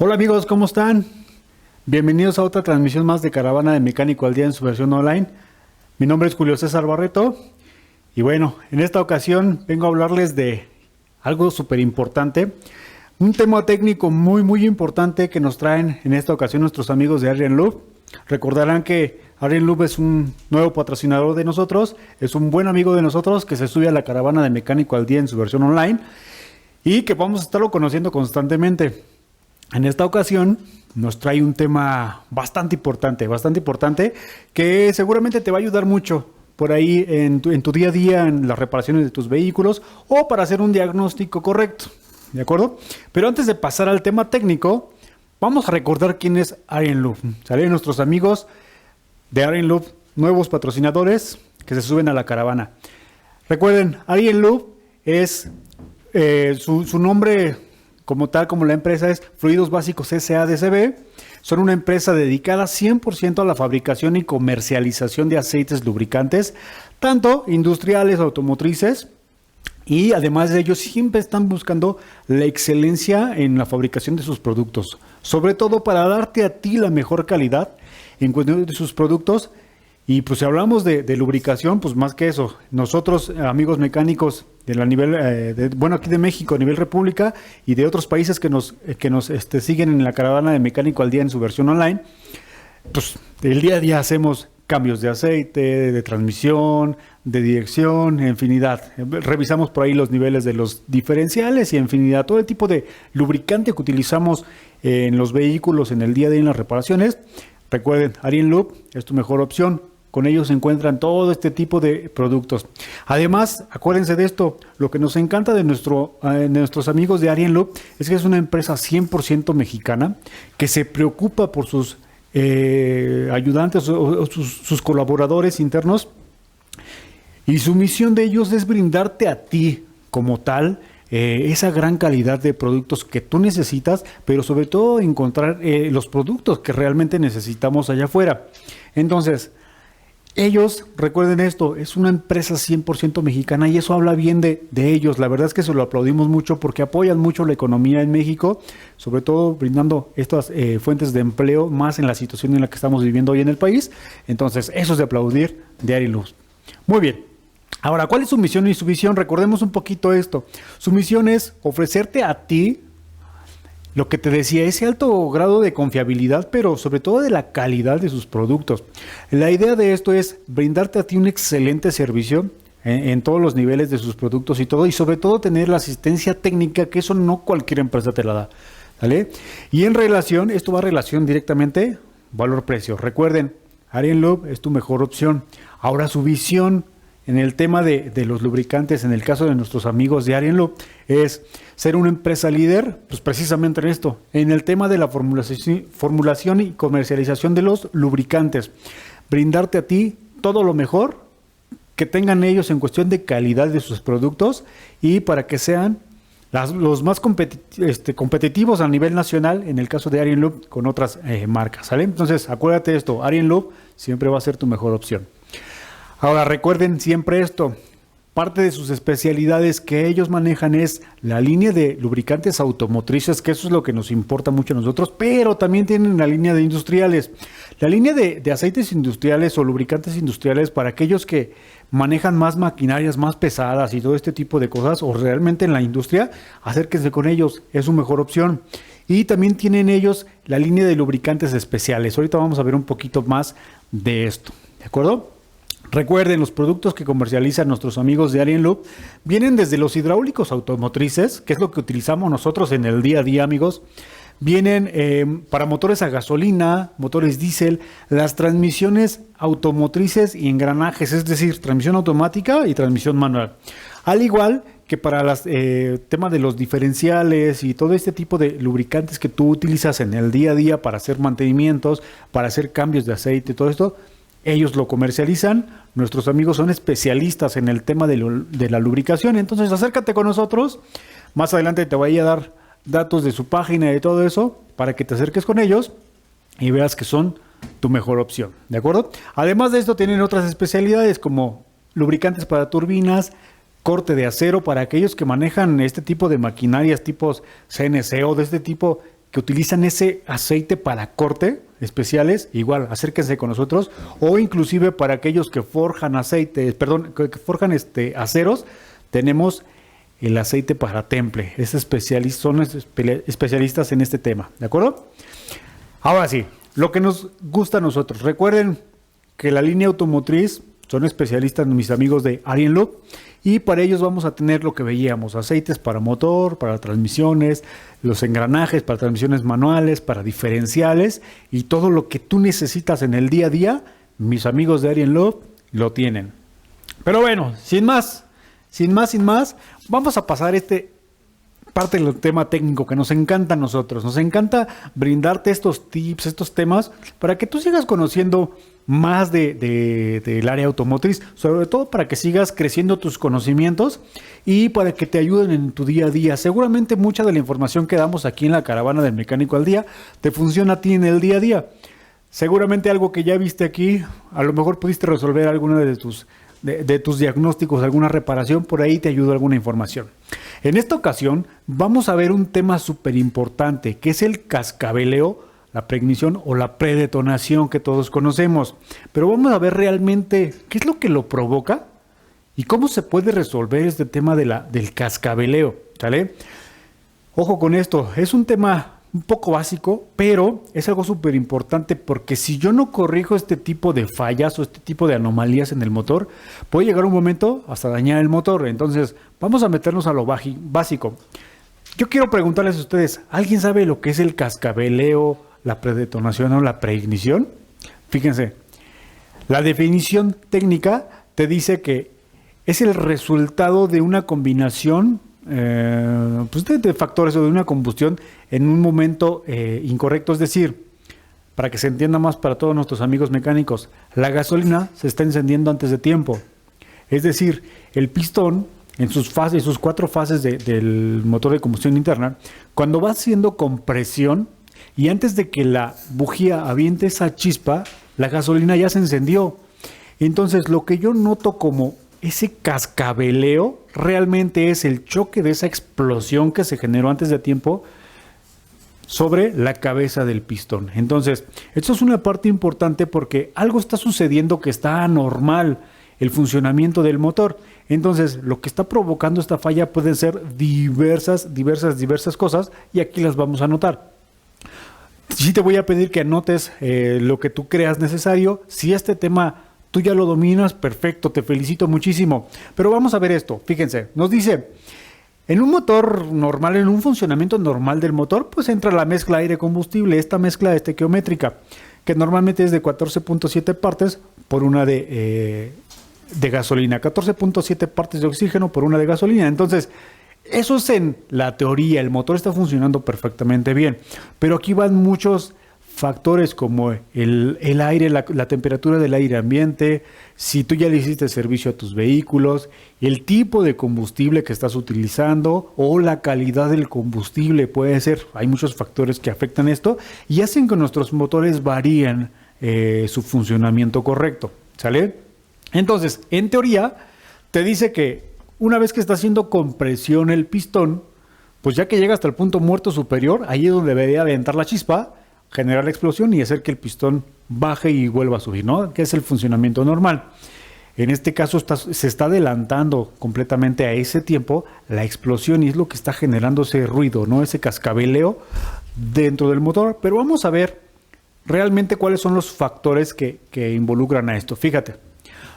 Hola amigos, ¿cómo están? Bienvenidos a otra transmisión más de Caravana de Mecánico al Día en su versión online. Mi nombre es Julio César Barreto y bueno, en esta ocasión vengo a hablarles de algo súper importante, un tema técnico muy importante que nos traen en esta ocasión nuestros amigos de Arjen Loop. Recordarán que Arjen Loop es un nuevo patrocinador de nosotros, es un buen amigo de nosotros que se sube a la Caravana de Mecánico al Día en su versión online y que vamos a estarlo conociendo constantemente. En esta ocasión nos trae un tema bastante importante, que seguramente te va a ayudar mucho por ahí en tu día a día, en las reparaciones de tus vehículos o para hacer un diagnóstico correcto, ¿de acuerdo? Pero antes de pasar al tema técnico, vamos a recordar quién es Arjen Loop. Salen nuestros amigos de Arjen Loop, nuevos patrocinadores que se suben a la caravana. Recuerden, Arjen Loop es su nombre como tal, como la empresa es Fluidos Básicos S.A.D.C.B. Son una empresa dedicada 100% a la fabricación y comercialización de aceites lubricantes, tanto industriales, automotrices, y además de ello siempre están buscando la excelencia en la fabricación de sus productos, sobre todo para darte a ti la mejor calidad en cuestión de sus productos. Y pues si hablamos de lubricación, pues más que eso, nosotros amigos mecánicos de la nivel, aquí de México, a nivel república y de otros países que nos siguen en la caravana de Mecánico al Día en su versión online, pues el día a día hacemos cambios de aceite, de transmisión, de dirección, infinidad. Revisamos por ahí los niveles de los diferenciales y infinidad, todo el tipo de lubricante que utilizamos en los vehículos en el día a día en las reparaciones. Recuerden, Arjen Loop es tu mejor opción. Con ellos se encuentran todo este tipo de productos. Además, acuérdense de esto, lo que nos encanta de nuestros amigos de Arjen Loop es que es una empresa 100% mexicana que se preocupa por sus ayudantes o sus colaboradores internos, y su misión de ellos es brindarte a ti como tal esa gran calidad de productos que tú necesitas, pero sobre todo encontrar los productos que realmente necesitamos allá afuera. Entonces, ellos, recuerden esto, es una empresa 100% mexicana y eso habla bien de ellos. La verdad es que se lo aplaudimos mucho porque apoyan mucho la economía en México, sobre todo brindando estas fuentes de empleo más en la situación en la que estamos viviendo hoy en el país. Entonces, eso es de aplaudir de Arjen Loop. Muy bien. Ahora, ¿cuál es su misión y su visión? Recordemos un poquito esto. Su misión es ofrecerte a ti lo que te decía, ese alto grado de confiabilidad, pero sobre todo de la calidad de sus productos. La idea de esto es brindarte a ti un excelente servicio en todos los niveles de sus productos y todo, y sobre todo tener la asistencia técnica, que eso no cualquier empresa te la da, ¿vale? Y esto va a relación directamente valor-precio. Recuerden, Arjen Loop es tu mejor opción. Ahora, su visión en el tema de los lubricantes, en el caso de nuestros amigos de Arjen Loop, es ser una empresa líder, pues precisamente en esto, en el tema de la formulación y comercialización de los lubricantes. Brindarte a ti todo lo mejor que tengan ellos en cuestión de calidad de sus productos y para que sean los más competitivos a nivel nacional, en el caso de Arjen Loop, con otras marcas, ¿sale? Entonces, acuérdate de esto, Arjen Loop siempre va a ser tu mejor opción. Ahora, recuerden siempre esto, parte de sus especialidades que ellos manejan es la línea de lubricantes automotrices, que eso es lo que nos importa mucho a nosotros, pero también tienen la línea de industriales. La línea de aceites industriales o lubricantes industriales para aquellos que manejan más maquinarias más pesadas y todo este tipo de cosas, o realmente en la industria, acérquense con ellos, es su mejor opción. Y también tienen ellos la línea de lubricantes especiales. Ahorita vamos a ver un poquito más de esto, ¿de acuerdo? Recuerden, los productos que comercializan nuestros amigos de Arjen Loop vienen desde los hidráulicos automotrices, que es lo que utilizamos nosotros en el día a día, amigos. Vienen para motores a gasolina, motores diésel, las transmisiones automotrices y engranajes, es decir, transmisión automática y transmisión manual. Al igual que para los temas de los diferenciales y todo este tipo de lubricantes que tú utilizas en el día a día para hacer mantenimientos, para hacer cambios de aceite, todo esto, ellos lo comercializan. Nuestros amigos son especialistas en el tema de la lubricación. Entonces acércate con nosotros. Más adelante te voy a dar datos de su página y de todo eso para que te acerques con ellos y veas que son tu mejor opción, ¿de acuerdo? Además de esto tienen otras especialidades como lubricantes para turbinas, corte de acero para aquellos que manejan este tipo de maquinarias tipos CNC o de este tipo que utilizan ese aceite para corte especiales, igual, acérquense con nosotros, o inclusive para aquellos que forjan que forjan aceros, tenemos el aceite para temple. Son especialistas en este tema, ¿de acuerdo? Ahora sí, lo que nos gusta a nosotros. Recuerden que la línea automotriz son especialistas mis amigos de Arjen Loop, y para ellos vamos a tener lo que veíamos: aceites para motor, para transmisiones, los engranajes para transmisiones manuales, para diferenciales, y todo lo que tú necesitas en el día a día, mis amigos de Arjen Loop lo tienen. Pero bueno, sin más, vamos a pasar parte del tema técnico que nos encanta a nosotros. Nos encanta brindarte estos tips, estos temas, para que tú sigas conociendo más del área automotriz, sobre todo para que sigas creciendo tus conocimientos y para que te ayuden en tu día a día. Seguramente mucha de la información que damos aquí en la Caravana del Mecánico al Día te funciona a ti en el día a día. Seguramente algo que ya viste aquí, a lo mejor pudiste resolver alguna de tus diagnósticos, alguna reparación, por ahí te ayudó alguna información. En esta ocasión vamos a ver un tema súper importante, que es el cascabeleo, la preignición o la predetonación que todos conocemos. Pero vamos a ver realmente qué es lo que lo provoca y cómo se puede resolver este tema del cascabeleo, ¿sale? Ojo con esto, es un tema un poco básico, pero es algo súper importante, porque si yo no corrijo este tipo de fallas o este tipo de anomalías en el motor, puede llegar un momento hasta dañar el motor. Entonces vamos a meternos a lo básico. Yo quiero preguntarles a ustedes, ¿alguien sabe lo que es el cascabeleo, la predetonación o la preignición? Fíjense, la definición técnica te dice que es el resultado de una combinación de factores o de una combustión en un momento incorrecto. Es decir, para que se entienda más para todos nuestros amigos mecánicos, la gasolina se está encendiendo antes de tiempo. Es decir, el pistón en sus 4 fases del motor de combustión interna, cuando va haciendo compresión y antes de que la bujía aviente esa chispa, la gasolina ya se encendió. Entonces, lo que yo noto como ese cascabeleo realmente es el choque de esa explosión que se generó antes de tiempo sobre la cabeza del pistón. Entonces, esto es una parte importante porque algo está sucediendo que está anormal, el funcionamiento del motor. Entonces, lo que está provocando esta falla pueden ser diversas cosas, y aquí las vamos a anotar. Sí te voy a pedir que anotes lo que tú creas necesario. Si este tema tú ya lo dominas, perfecto, te felicito muchísimo. Pero vamos a ver esto, fíjense, nos dice, en un motor normal, en un funcionamiento normal del motor, pues entra la mezcla aire-combustible, esta mezcla estequiométrica, que normalmente es de 14.7 partes por una de gasolina, 14.7 partes de oxígeno por una de gasolina. Entonces, eso es en la teoría, el motor está funcionando perfectamente bien, pero aquí van muchos factores como el aire, la temperatura del aire ambiente, si tú ya le hiciste servicio a tus vehículos, el tipo de combustible que estás utilizando o la calidad del combustible puede ser. Hay muchos factores que afectan esto y hacen que nuestros motores varíen su funcionamiento correcto, ¿sale? Entonces, en teoría, te dice que una vez que está haciendo compresión el pistón, pues ya que llega hasta el punto muerto superior, ahí es donde debería aventar la chispa, generar la explosión y hacer que el pistón baje y vuelva a subir, ¿no? Que es el funcionamiento normal. En este caso se está adelantando completamente a ese tiempo la explosión y es lo que está generando ese ruido, ¿no? Ese cascabeleo dentro del motor. Pero vamos a ver realmente cuáles son los factores que involucran a esto. Fíjate,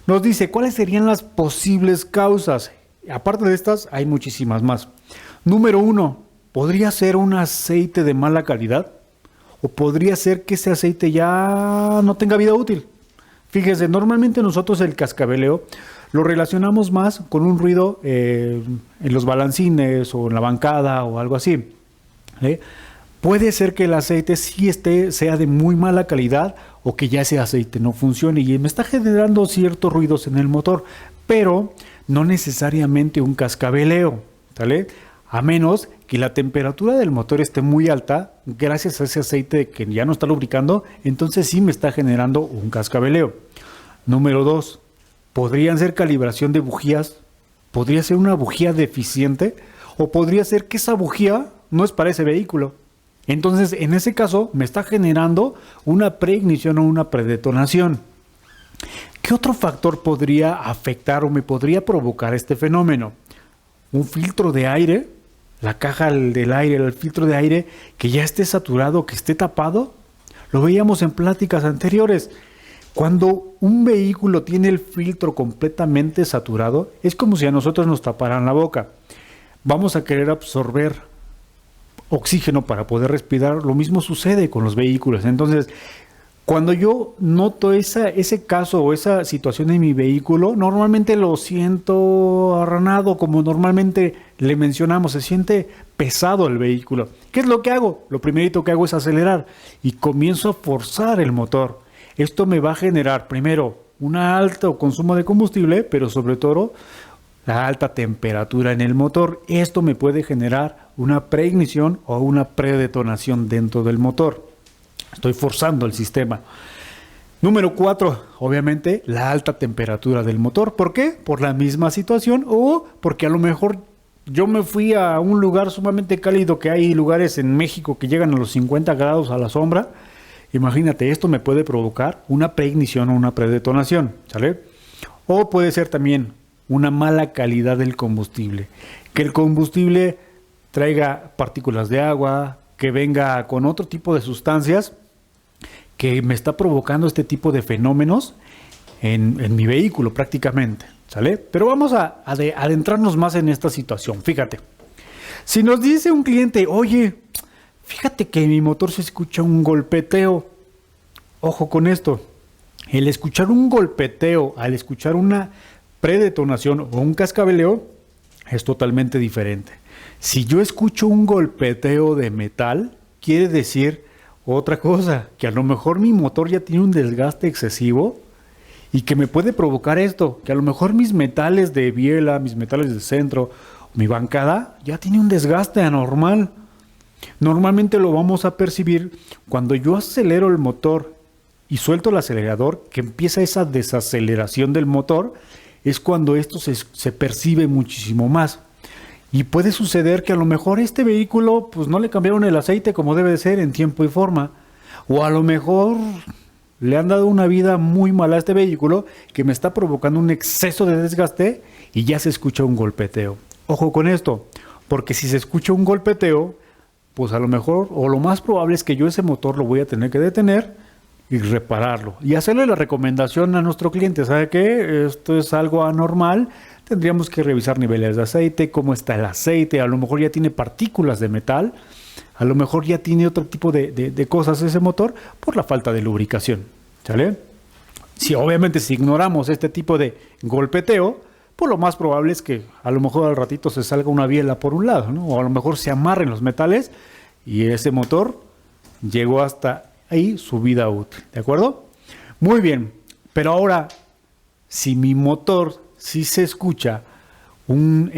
nos dice cuáles serían las posibles causas. Aparte de estas, hay muchísimas más. Número 1, ¿podría ser un aceite de mala calidad? ¿O podría ser que ese aceite ya no tenga vida útil? Fíjese, normalmente nosotros el cascabeleo lo relacionamos más con un ruido en los balancines o en la bancada o algo así. Puede ser que el aceite sí sea de muy mala calidad o que ya ese aceite no funcione y me está generando ciertos ruidos en el motor, pero no necesariamente un cascabeleo, ¿sale? A menos que la temperatura del motor esté muy alta, gracias a ese aceite que ya no está lubricando, entonces sí me está generando un cascabeleo. Número 2, podrían ser calibración de bujías, podría ser una bujía deficiente, o podría ser que esa bujía no es para ese vehículo. Entonces, en ese caso, me está generando una preignición o una predetonación. ¿Qué otro factor podría afectar o me podría provocar este fenómeno? Un filtro de aire, la caja del aire, el filtro de aire que ya esté saturado, que esté tapado. Lo veíamos en pláticas anteriores. Cuando un vehículo tiene el filtro completamente saturado, es como si a nosotros nos taparan la boca. Vamos a querer absorber oxígeno para poder respirar. Lo mismo sucede con los vehículos. Entonces, cuando yo noto ese caso o esa situación en mi vehículo, normalmente lo siento arranado, como normalmente le mencionamos, se siente pesado el vehículo. ¿Qué es lo que hago? Lo primerito que hago es acelerar y comienzo a forzar el motor. Esto me va a generar primero un alto consumo de combustible, pero sobre todo la alta temperatura en el motor. Esto me puede generar una preignición o una predetonación dentro del motor. Estoy forzando el sistema. Número 4, obviamente, la alta temperatura del motor. ¿Por qué? Por la misma situación o porque a lo mejor yo me fui a un lugar sumamente cálido, que hay lugares en México que llegan a los 50 grados a la sombra. Imagínate, esto me puede provocar una preignición o una predetonación, ¿sale? O puede ser también una mala calidad del combustible. Que el combustible traiga partículas de agua, que venga con otro tipo de sustancias que me está provocando este tipo de fenómenos en mi vehículo prácticamente, ¿sale? Pero vamos a adentrarnos más en esta situación. Fíjate, si nos dice un cliente, oye, fíjate que en mi motor se escucha un golpeteo. Ojo con esto, el escuchar un golpeteo al escuchar una predetonación o un cascabeleo es totalmente diferente. Si yo escucho un golpeteo de metal, quiere decir otra cosa, que a lo mejor mi motor ya tiene un desgaste excesivo y que me puede provocar esto, que a lo mejor mis metales de biela, mis metales de centro, mi bancada ya tiene un desgaste anormal. Normalmente lo vamos a percibir cuando yo acelero el motor y suelto el acelerador, que empieza esa desaceleración del motor, es cuando esto se percibe muchísimo más. Y puede suceder que a lo mejor este vehículo pues no le cambiaron el aceite como debe de ser en tiempo y forma. O a lo mejor le han dado una vida muy mala a este vehículo que me está provocando un exceso de desgaste y ya se escucha un golpeteo. Ojo con esto, porque si se escucha un golpeteo, pues a lo mejor o lo más probable es que yo ese motor lo voy a tener que detener y repararlo. Y hacerle la recomendación a nuestro cliente, ¿sabe qué? Esto es algo anormal. Tendríamos que revisar niveles de aceite, cómo está el aceite, a lo mejor ya tiene partículas de metal, a lo mejor ya tiene otro tipo de cosas ese motor por la falta de lubricación, ¿sale? Si obviamente si ignoramos este tipo de golpeteo, pues lo más probable es que a lo mejor al ratito se salga una biela por un lado, ¿no? O a lo mejor se amarren los metales y ese motor llegó hasta ahí su vida útil, ¿de acuerdo? Muy bien, pero ahora, si mi motor si se escucha un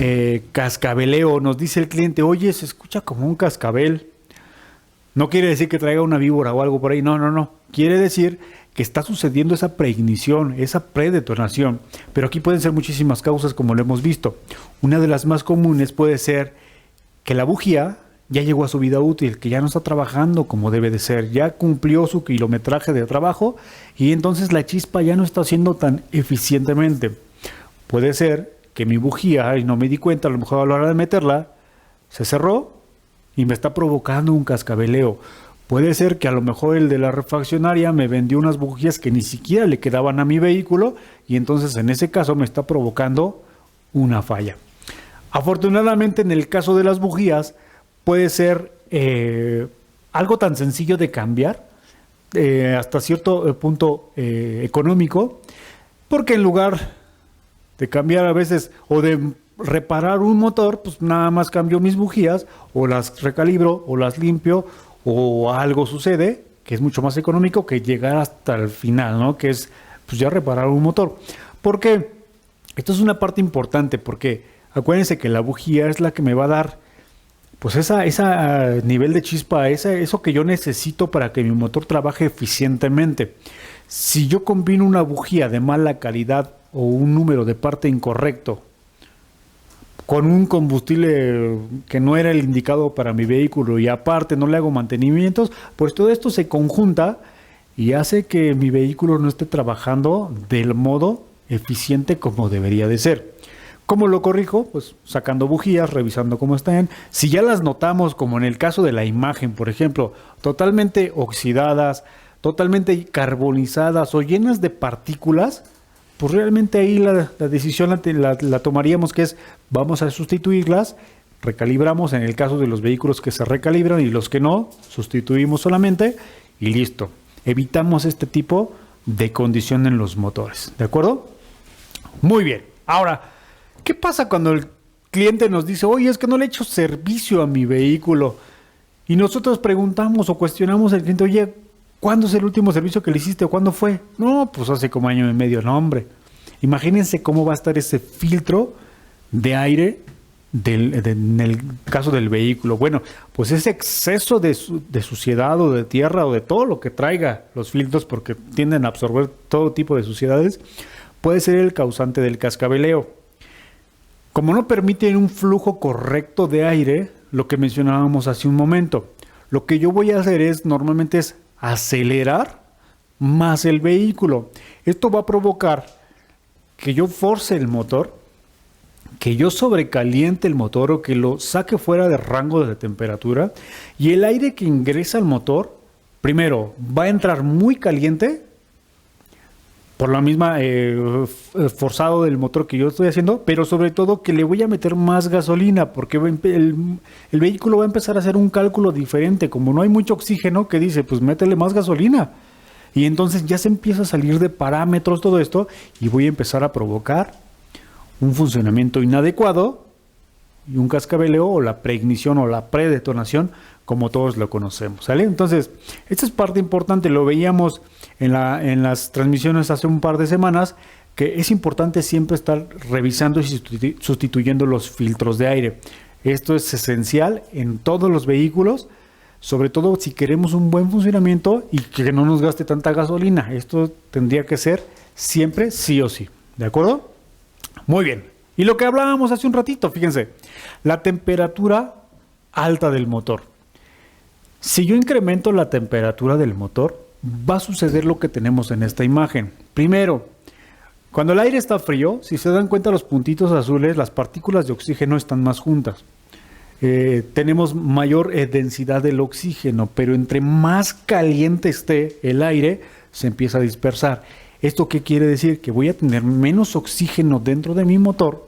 cascabeleo, nos dice el cliente, oye, se escucha como un cascabel. No quiere decir que traiga una víbora o algo por ahí, no. Quiere decir que está sucediendo esa preignición, esa predetonación. Pero aquí pueden ser muchísimas causas como lo hemos visto. Una de las más comunes puede ser que la bujía ya llegó a su vida útil, que ya no está trabajando como debe de ser, ya cumplió su kilometraje de trabajo y entonces la chispa ya no está haciendo tan eficientemente. Puede ser que mi bujía, y no me di cuenta, a lo mejor a la hora de meterla, se cerró y me está provocando un cascabeleo. Puede ser que a lo mejor el de la refaccionaria me vendió unas bujías que ni siquiera le quedaban a mi vehículo y entonces en ese caso me está provocando una falla. Afortunadamente en el caso de las bujías puede ser algo tan sencillo de cambiar, hasta cierto punto económico, porque en lugar de cambiar a veces o de reparar un motor, pues nada más cambio mis bujías o las recalibro o las limpio o algo sucede que es mucho más económico que llegar hasta el final, ¿no? Que es pues ya reparar un motor. Porque esto es una parte importante porque acuérdense que la bujía es la que me va a dar pues esa nivel de chispa, eso que yo necesito para que mi motor trabaje eficientemente. Si yo combino una bujía de mala calidad o un número de parte incorrecto con un combustible que no era el indicado para mi vehículo y aparte no le hago mantenimientos, pues todo esto se conjunta y hace que mi vehículo no esté trabajando del modo eficiente como debería de ser. ¿Cómo lo corrijo? Pues sacando bujías, revisando cómo están. Si ya las notamos, como en el caso de la imagen, por ejemplo, totalmente oxidadas, totalmente carbonizadas o llenas de partículas, pues realmente ahí la decisión la tomaríamos, que es vamos a sustituirlas, recalibramos en el caso de los vehículos que se recalibran y los que no, sustituimos solamente y listo. Evitamos este tipo de condición en los motores, ¿de acuerdo? Muy bien. Ahora, ¿qué pasa cuando el cliente nos dice, oye, es que no le he hecho servicio a mi vehículo? Y nosotros preguntamos o cuestionamos al cliente, oye, ¿cuándo es el último servicio que le hiciste o cuándo fue? No, pues hace como año y medio, no, hombre. Imagínense cómo va a estar ese filtro de aire en el caso del vehículo. Bueno, pues ese exceso de suciedad o de tierra o de todo lo que traiga los filtros, porque tienden a absorber todo tipo de suciedades, puede ser el causante del cascabeleo. Como no permiten un flujo correcto de aire, lo que mencionábamos hace un momento, lo que yo voy a hacer normalmente es acelerar más el vehículo. Esto va a provocar que yo force el motor, que yo sobrecaliente el motor o que lo saque fuera de rango de temperatura, y el aire que ingresa al motor, primero, va a entrar muy caliente por la misma forzado del motor que yo estoy haciendo, pero sobre todo que le voy a meter más gasolina, porque el vehículo va a empezar a hacer un cálculo diferente. Como no hay mucho oxígeno, que dice, pues métele más gasolina. Y entonces ya se empieza a salir de parámetros todo esto y voy a empezar a provocar un funcionamiento inadecuado y un cascabeleo o la preignición o la predetonación, como todos lo conocemos, ¿sale? Entonces, esta es parte importante, lo veíamos en las transmisiones hace un par de semanas, que es importante siempre estar revisando y sustituyendo los filtros de aire. Esto es esencial en todos los vehículos, sobre todo si queremos un buen funcionamiento y que no nos gaste tanta gasolina. Esto tendría que ser siempre sí o sí, ¿de acuerdo? Muy bien. Y lo que hablábamos hace un ratito, fíjense, la temperatura alta del motor. Si yo incremento la temperatura del motor, va a suceder lo que tenemos en esta imagen. Primero, cuando el aire está frío, si se dan cuenta los puntitos azules, las partículas de oxígeno están más juntas. Tenemos mayor densidad del oxígeno, pero entre más caliente esté el aire, se empieza a dispersar. ¿Esto qué quiere decir? Que voy a tener menos oxígeno dentro de mi motor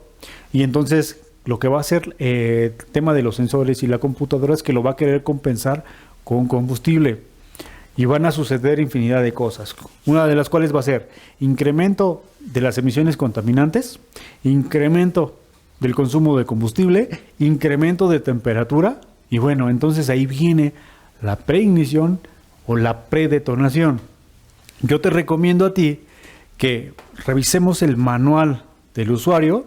y entonces lo que va a hacer el tema de los sensores y la computadora es que lo va a querer compensar con combustible y van a suceder infinidad de cosas. Una de las cuales va a ser incremento de las emisiones contaminantes, incremento del consumo de combustible, incremento de temperatura y bueno, entonces ahí viene la preignición o la predetonación. Yo te recomiendo a ti que revisemos el manual del usuario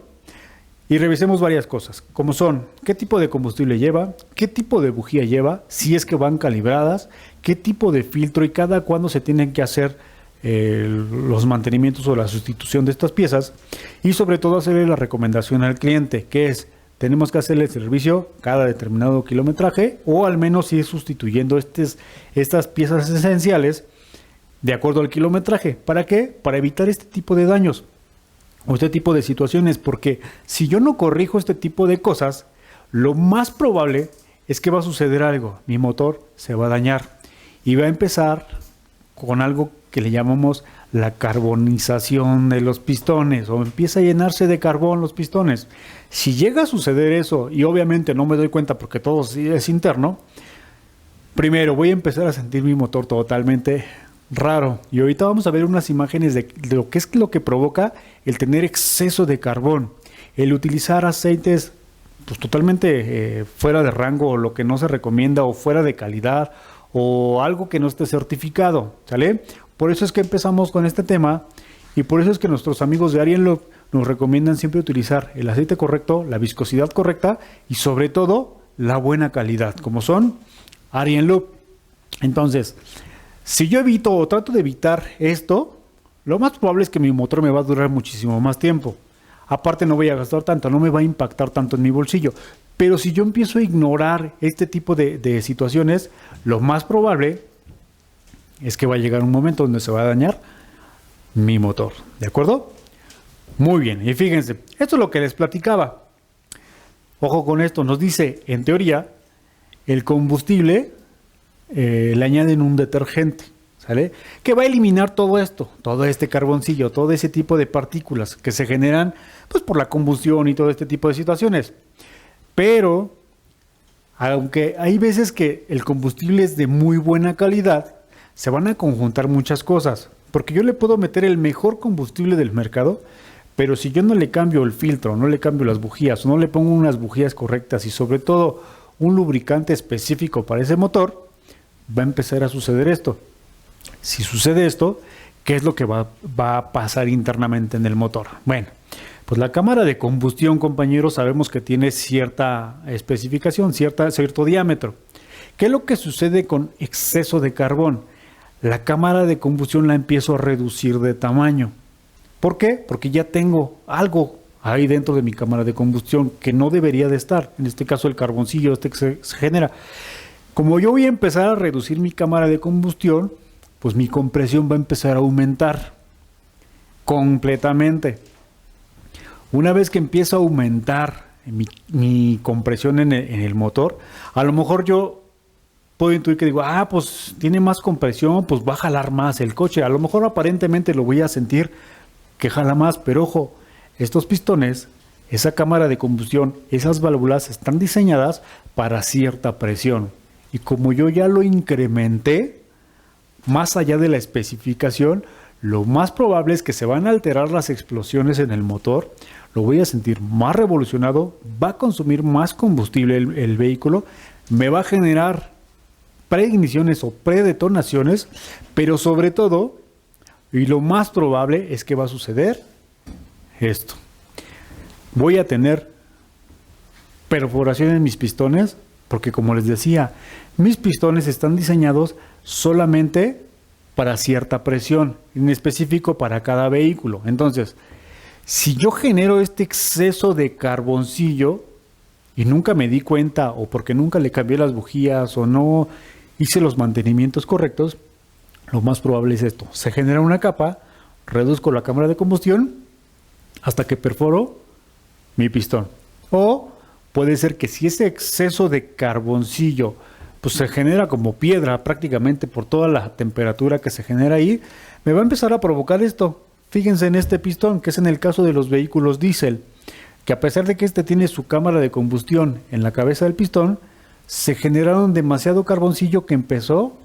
y revisemos varias cosas, como son qué tipo de combustible lleva, qué tipo de bujía lleva, si es que van calibradas, qué tipo de filtro y cada cuándo se tienen que hacer los mantenimientos o la sustitución de estas piezas y sobre todo hacerle la recomendación al cliente, que es tenemos que hacerle el servicio cada determinado kilometraje o al menos ir sustituyendo estas piezas esenciales de acuerdo al kilometraje. ¿Para qué? Para evitar este tipo de daños o este tipo de situaciones, porque si yo no corrijo este tipo de cosas, lo más probable es que va a suceder algo. Mi motor se va a dañar y va a empezar con algo que le llamamos la carbonización de los pistones o empieza a llenarse de carbón los pistones. Si llega a suceder eso y obviamente no me doy cuenta porque todo es interno, primero voy a empezar a sentir mi motor totalmente raro y ahorita vamos a ver unas imágenes de lo que es lo que provoca el tener exceso de carbón, el utilizar aceites pues totalmente fuera de rango o lo que no se recomienda o fuera de calidad o algo que no esté certificado, ¿sale? Por eso es que empezamos con este tema y por eso es que nuestros amigos de Arjen Loop nos recomiendan siempre utilizar el aceite correcto, la viscosidad correcta y sobre todo la buena calidad, como son Arjen Loop. Entonces, si yo evito o trato de evitar esto, lo más probable es que mi motor me va a durar muchísimo más tiempo. Aparte no voy a gastar tanto, no me va a impactar tanto en mi bolsillo. Pero si yo empiezo a ignorar este tipo de situaciones, lo más probable es que va a llegar un momento donde se va a dañar mi motor. ¿De acuerdo? Muy bien. Y fíjense, esto es lo que les platicaba. Ojo con esto, nos dice, en teoría, el combustible le añaden un detergente, ¿sale? Que va a eliminar todo esto, todo este carboncillo, todo ese tipo de partículas que se generan pues por la combustión y todo este tipo de situaciones. Pero, aunque hay veces que el combustible es de muy buena calidad, se van a conjuntar muchas cosas. Porque yo le puedo meter el mejor combustible del mercado, pero si yo no le cambio el filtro, no le cambio las bujías, no le pongo unas bujías correctas y sobre todo un lubricante específico para ese motor, va a empezar a suceder esto. Si sucede esto, ¿qué es lo que va a pasar internamente en el motor? Bueno, pues la cámara de combustión, compañeros, sabemos que tiene cierta especificación, cierto diámetro. ¿Qué es lo que sucede con exceso de carbón? La cámara de combustión la empiezo a reducir de tamaño. ¿Por qué? Porque ya tengo algo ahí dentro de mi cámara de combustión que no debería de estar. En este caso el carboncillo que se genera. Como yo voy a empezar a reducir mi cámara de combustión, pues mi compresión va a empezar a aumentar completamente. Una vez que empiezo a aumentar mi compresión en el motor, a lo mejor yo puedo intuir que digo, pues tiene más compresión, pues va a jalar más el coche. A lo mejor aparentemente lo voy a sentir que jala más, pero ojo, estos pistones, esa cámara de combustión, esas válvulas están diseñadas para cierta presión. Y como yo ya lo incrementé, más allá de la especificación, lo más probable es que se van a alterar las explosiones en el motor, lo voy a sentir más revolucionado, va a consumir más combustible el vehículo, me va a generar preigniciones o predetonaciones, pero sobre todo, y lo más probable es que va a suceder esto. Voy a tener perforación en mis pistones, porque como les decía, mis pistones están diseñados solamente para cierta presión, en específico para cada vehículo. Entonces, si yo genero este exceso de carboncillo y nunca me di cuenta, o porque nunca le cambié las bujías, o no hice los mantenimientos correctos, lo más probable es esto. Se genera una capa, reduzco la cámara de combustión hasta que perforo mi pistón. O puede ser que si ese exceso de carboncillo pues se genera como piedra prácticamente por toda la temperatura que se genera ahí, me va a empezar a provocar esto. Fíjense en este pistón, que es en el caso de los vehículos diésel, que a pesar de que este tiene su cámara de combustión en la cabeza del pistón, se generaron demasiado carboncillo que empezó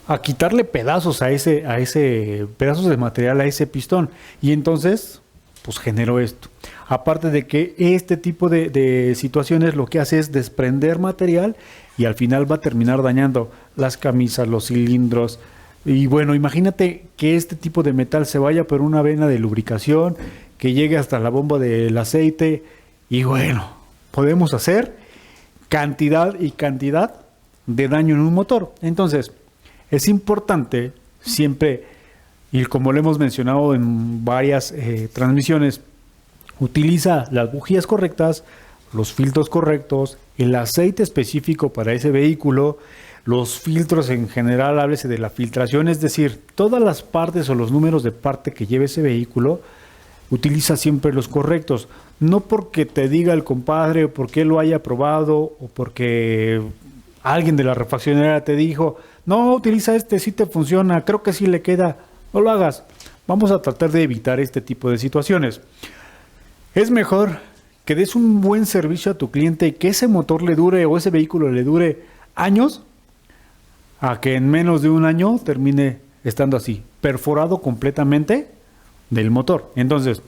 a quitarle pedazos pedazos de material a ese pistón, y entonces pues generó esto. Aparte de que este tipo de situaciones lo que hace es desprender material y al final va a terminar dañando las camisas, los cilindros. Y bueno, imagínate que este tipo de metal se vaya por una vena de lubricación, que llegue hasta la bomba del aceite, y bueno, podemos hacer cantidad y cantidad de daño en un motor. Entonces, es importante siempre, y como lo hemos mencionado en varias transmisiones, utiliza las bujías correctas, los filtros correctos, el aceite específico para ese vehículo, los filtros en general, háblese de la filtración, es decir, todas las partes o los números de parte que lleve ese vehículo, utiliza siempre los correctos. No porque te diga el compadre, o porque lo haya probado, o porque alguien de la refaccionera te dijo, no, utiliza este, sí te funciona, creo que sí le queda, no lo hagas. Vamos a tratar de evitar este tipo de situaciones. Es mejor que des un buen servicio a tu cliente y que ese motor le dure o ese vehículo le dure años, a que en menos de un año termine estando así, perforado completamente del motor. Entonces,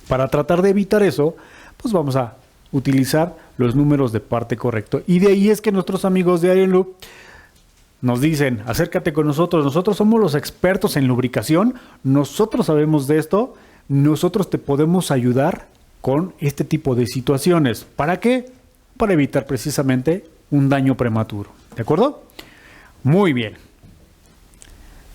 para tratar de evitar eso, pues vamos a utilizar los números de parte correcto. Y de ahí es que nuestros amigos de Iron Loop nos dicen, acércate con nosotros, nosotros somos los expertos en lubricación, nosotros sabemos de esto, nosotros te podemos ayudar con este tipo de situaciones. ¿Para qué? Para evitar precisamente un daño prematuro. ¿De acuerdo? Muy bien.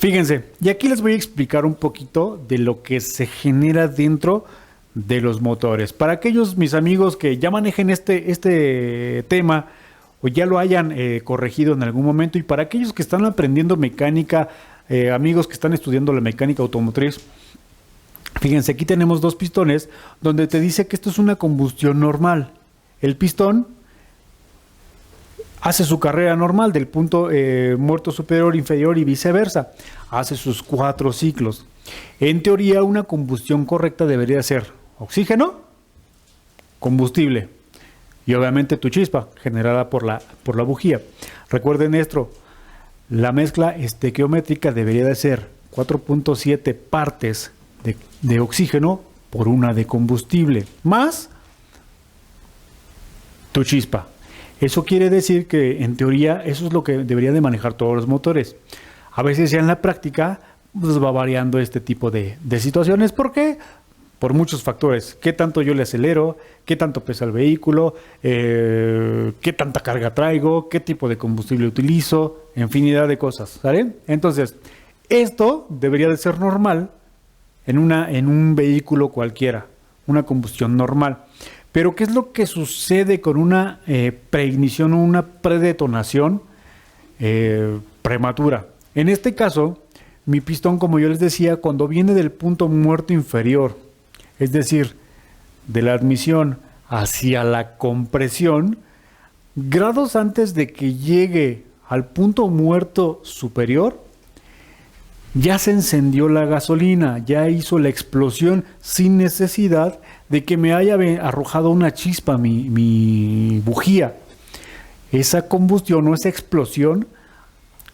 Fíjense, y aquí les voy a explicar un poquito de lo que se genera dentro de los motores. Para aquellos mis amigos que ya manejen este tema o ya lo hayan corregido en algún momento, y para aquellos que están aprendiendo mecánica, amigos que están estudiando la mecánica automotriz, fíjense, aquí tenemos dos pistones donde te dice que esto es una combustión normal. El pistón hace su carrera normal del punto muerto superior, inferior y viceversa. Hace sus 4 ciclos. En teoría, una combustión correcta debería ser oxígeno, combustible y obviamente tu chispa generada por la bujía. Recuerden esto, la mezcla estequiométrica debería de ser 4.7 partes de oxígeno por una de combustible, más tu chispa. Eso quiere decir que en teoría eso es lo que debería de manejar todos los motores. A veces ya en la práctica pues va variando este tipo de situaciones. ¿Por qué? Por muchos factores. ¿Qué tanto yo le acelero? ¿Qué tanto pesa el vehículo? ¿Qué tanta carga traigo? ¿Qué tipo de combustible utilizo? Infinidad de cosas, ¿sale? Entonces, esto debería de ser normal en un vehículo cualquiera, una combustión normal. Pero ¿qué es lo que sucede con una preignición o una predetonación prematura? En este caso, mi pistón, como yo les decía, cuando viene del punto muerto inferior, es decir, de la admisión hacia la compresión, grados antes de que llegue al punto muerto superior, ya se encendió la gasolina, ya hizo la explosión sin necesidad de que me haya arrojado una chispa mi bujía. Esa combustión o esa explosión,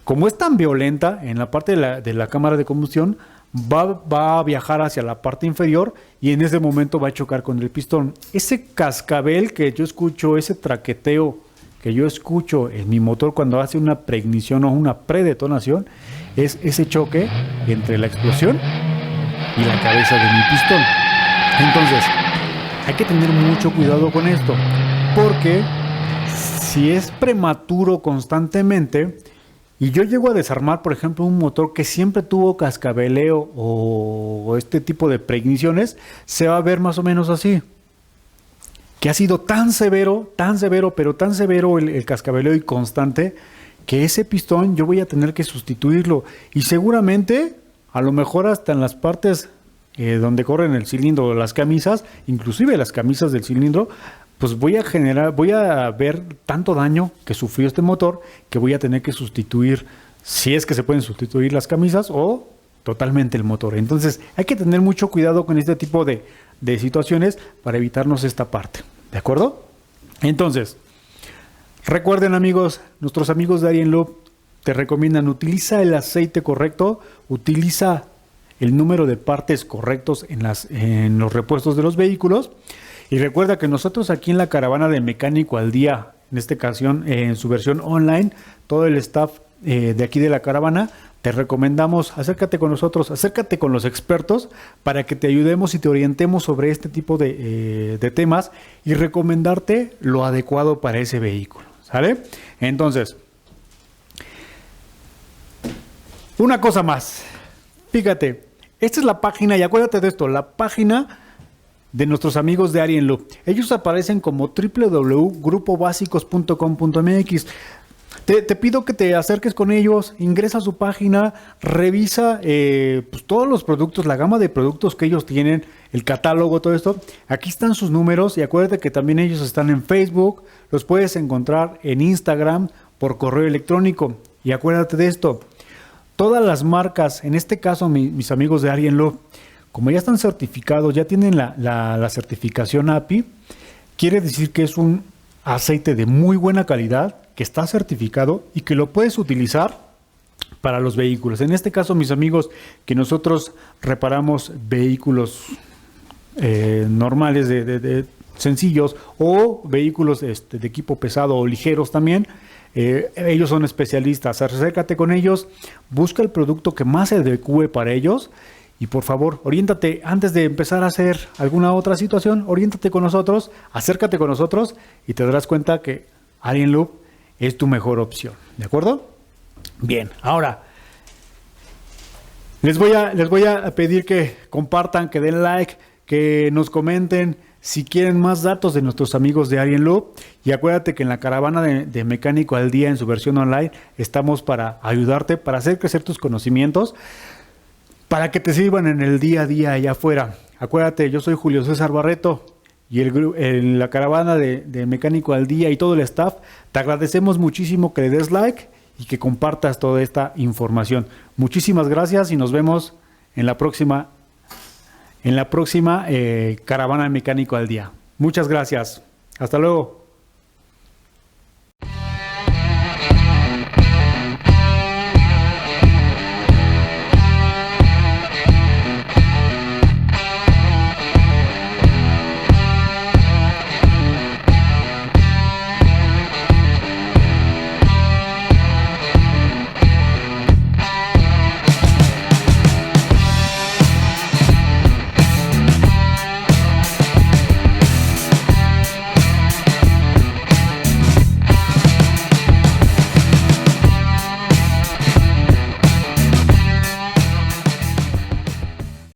como es tan violenta en la parte de la cámara de combustión, va a viajar hacia la parte inferior y en ese momento va a chocar con el pistón. Ese cascabel que yo escucho, ese traqueteo que yo escucho en mi motor cuando hace una preignición o una predetonación, es ese choque entre la explosión y la cabeza de mi pistón. Entonces, hay que tener mucho cuidado con esto, porque si es prematuro constantemente y yo llego a desarmar, por ejemplo, un motor que siempre tuvo cascabeleo o este tipo de preigniciones, se va a ver más o menos así. Que ha sido tan severo, pero tan severo el cascabeleo y constante, que ese pistón yo voy a tener que sustituirlo. Y seguramente, a lo mejor hasta en las partes donde corren el cilindro, las camisas, inclusive las camisas del cilindro, pues voy a ver tanto daño que sufrió este motor que voy a tener que sustituir, si es que se pueden sustituir las camisas o totalmente el motor. Entonces hay que tener mucho cuidado con este tipo de situaciones para evitarnos esta parte, ¿de acuerdo? Entonces, recuerden amigos, nuestros amigos de Arjen Lube te recomiendan, utiliza el aceite correcto, utiliza el número de partes correctos en los repuestos de los vehículos. Y recuerda que nosotros aquí en la Caravana del Mecánico al Día, en esta ocasión en su versión online, todo el staff de aquí de la caravana, te recomendamos, acércate con nosotros, acércate con los expertos para que te ayudemos y te orientemos sobre este tipo de temas y recomendarte lo adecuado para ese vehículo, ¿sale? Entonces, una cosa más, fíjate, esta es la página, y acuérdate de esto, la página de nuestros amigos de Arjen Lube. Ellos aparecen como www.grupobásicos.com.mx. Te pido que te acerques con ellos, ingresa a su página, revisa pues todos los productos, la gama de productos que ellos tienen, el catálogo, todo esto. Aquí están sus números y acuérdate que también ellos están en Facebook, los puedes encontrar en Instagram, por correo electrónico. Y acuérdate de esto, todas las marcas, en este caso mis amigos de Arjen Lube, como ya están certificados, ya tienen la certificación API, quiere decir que es un aceite de muy buena calidad, que está certificado y que lo puedes utilizar para los vehículos. En este caso, mis amigos, que nosotros reparamos vehículos normales, de sencillos, o vehículos de equipo pesado o ligeros también, ellos son especialistas. Acércate con ellos, busca el producto que más se adecue para ellos. Y por favor, oriéntate, antes de empezar a hacer alguna otra situación, oriéntate con nosotros, acércate con nosotros y te darás cuenta que Arjen Lube es tu mejor opción, ¿de acuerdo? Bien, ahora, Les voy a pedir que compartan, que den like, que nos comenten si quieren más datos de nuestros amigos de Arienloop. Y acuérdate que en la caravana de Mecánico al Día en su versión online estamos para ayudarte, para hacer crecer tus conocimientos, para que te sirvan en el día a día allá afuera. Acuérdate, yo soy Julio César Barreto y la caravana de Mecánico al Día y todo el staff, te agradecemos muchísimo que le des like y que compartas toda esta información. Muchísimas gracias y nos vemos en la próxima caravana de Mecánico al Día. Muchas gracias. Hasta luego.